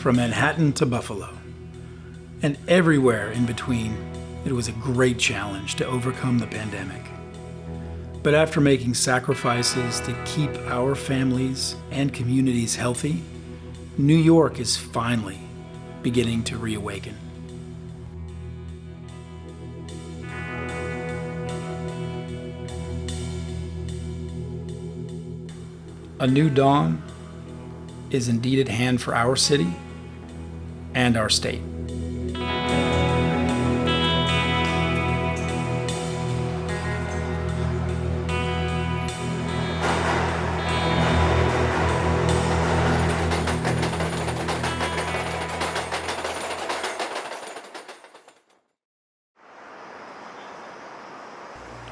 from Manhattan to Buffalo, and everywhere in between, it was a great challenge to overcome the pandemic. But after making sacrifices to keep our families and communities healthy, New York is finally beginning to reawaken. A new dawn is indeed at hand for our city and our state.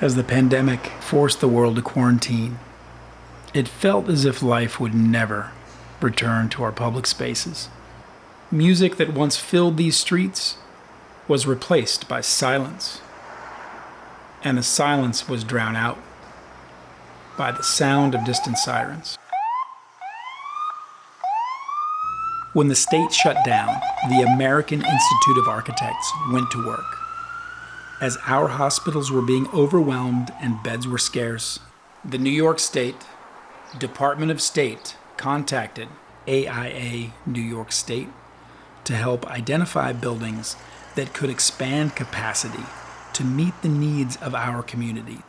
As the pandemic forced the world to quarantine, it felt as if life would never return to our public spaces. Music that once filled these streets was replaced by silence, and the silence was drowned out by the sound of distant sirens. When the state shut down, the American Institute of Architects went to work. As our hospitals were being overwhelmed and beds were scarce, the New York State Department of State contacted AIA New York State to help identify buildings that could expand capacity to meet the needs of our community.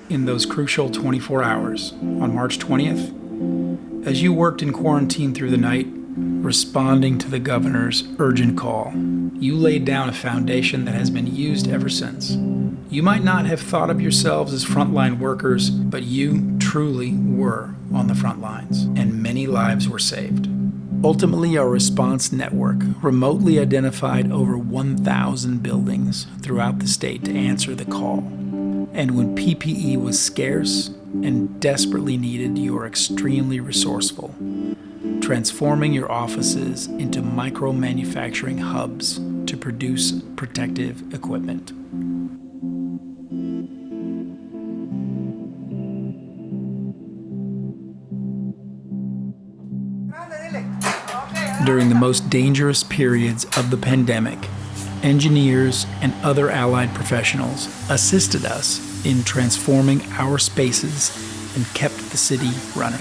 In those crucial 24 hours on March 20th, as you worked in quarantine through the night, responding to the governor's urgent call, you laid down a foundation that has been used ever since. You might not have thought of yourselves as frontline workers, but you truly were on the front lines, and many lives were saved. Ultimately, our response network remotely identified over 1,000 buildings throughout the state to answer the call. And when PPE was scarce and desperately needed, you were extremely resourceful, transforming your offices into micro-manufacturing hubs to produce protective equipment. During the most dangerous periods of the pandemic, engineers and other allied professionals assisted us in transforming our spaces and kept the city running.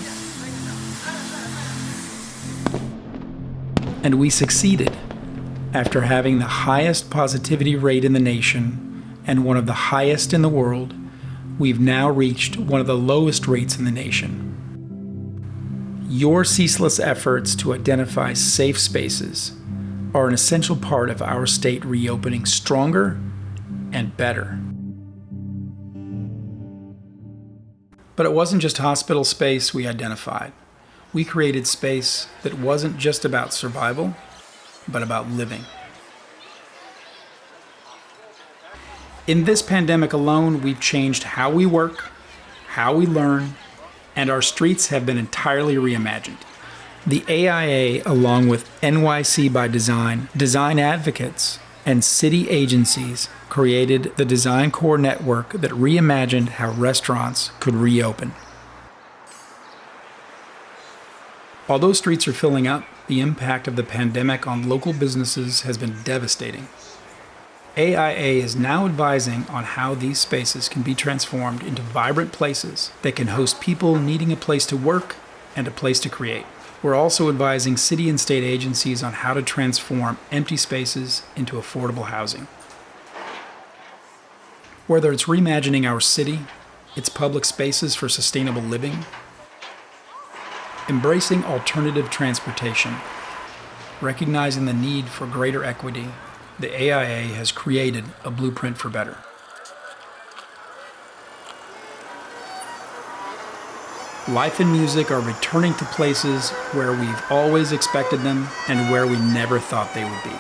And we succeeded. After having the highest positivity rate in the nation and one of the highest in the world, we've now reached one of the lowest rates in the nation. Your ceaseless efforts to identify safe spaces are an essential part of our state reopening stronger and better. But it wasn't just hospital space we identified. We created space that wasn't just about survival, but about living. In this pandemic alone, we've changed how we work, how we learn, and our streets have been entirely reimagined. The AIA, along with NYC by Design, design advocates, and city agencies, created the Design Core Network that reimagined how restaurants could reopen. Although streets are filling up, the impact of the pandemic on local businesses has been devastating. AIA is now advising on how these spaces can be transformed into vibrant places that can host people needing a place to work and a place to create. We're also advising city and state agencies on how to transform empty spaces into affordable housing. Whether it's reimagining our city, its public spaces for sustainable living, embracing alternative transportation, recognizing the need for greater equity, the AIA has created a blueprint for better. Life and music are returning to places where we've always expected them and where we never thought they would be.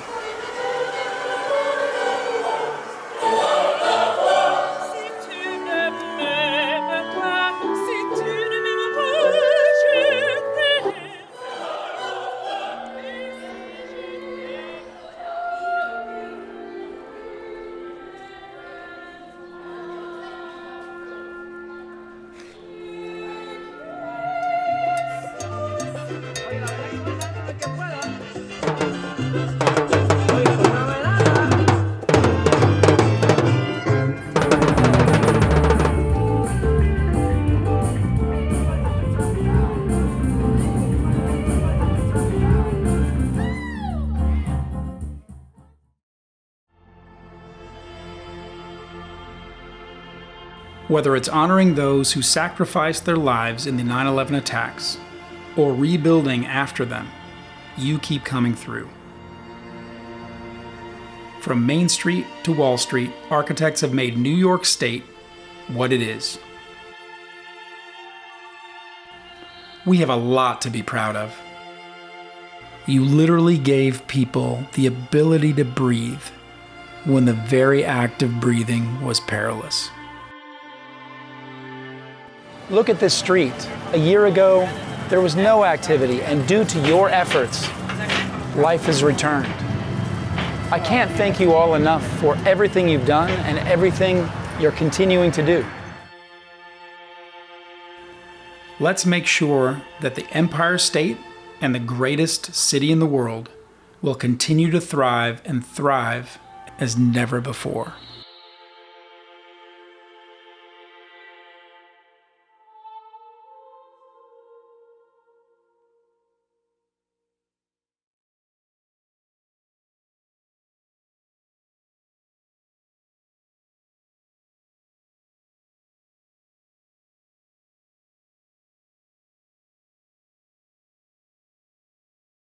Whether it's honoring those who sacrificed their lives in the 9/11 attacks or rebuilding after them, you keep coming through. From Main Street to Wall Street, architects have made New York State what it is. We have a lot to be proud of. You literally gave people the ability to breathe when the very act of breathing was perilous. Look at this street. A year ago, there was no activity, and due to your efforts, life has returned. I can't thank you all enough for everything you've done and everything you're continuing to do. Let's make sure that the Empire State and the greatest city in the world will continue to thrive and thrive as never before.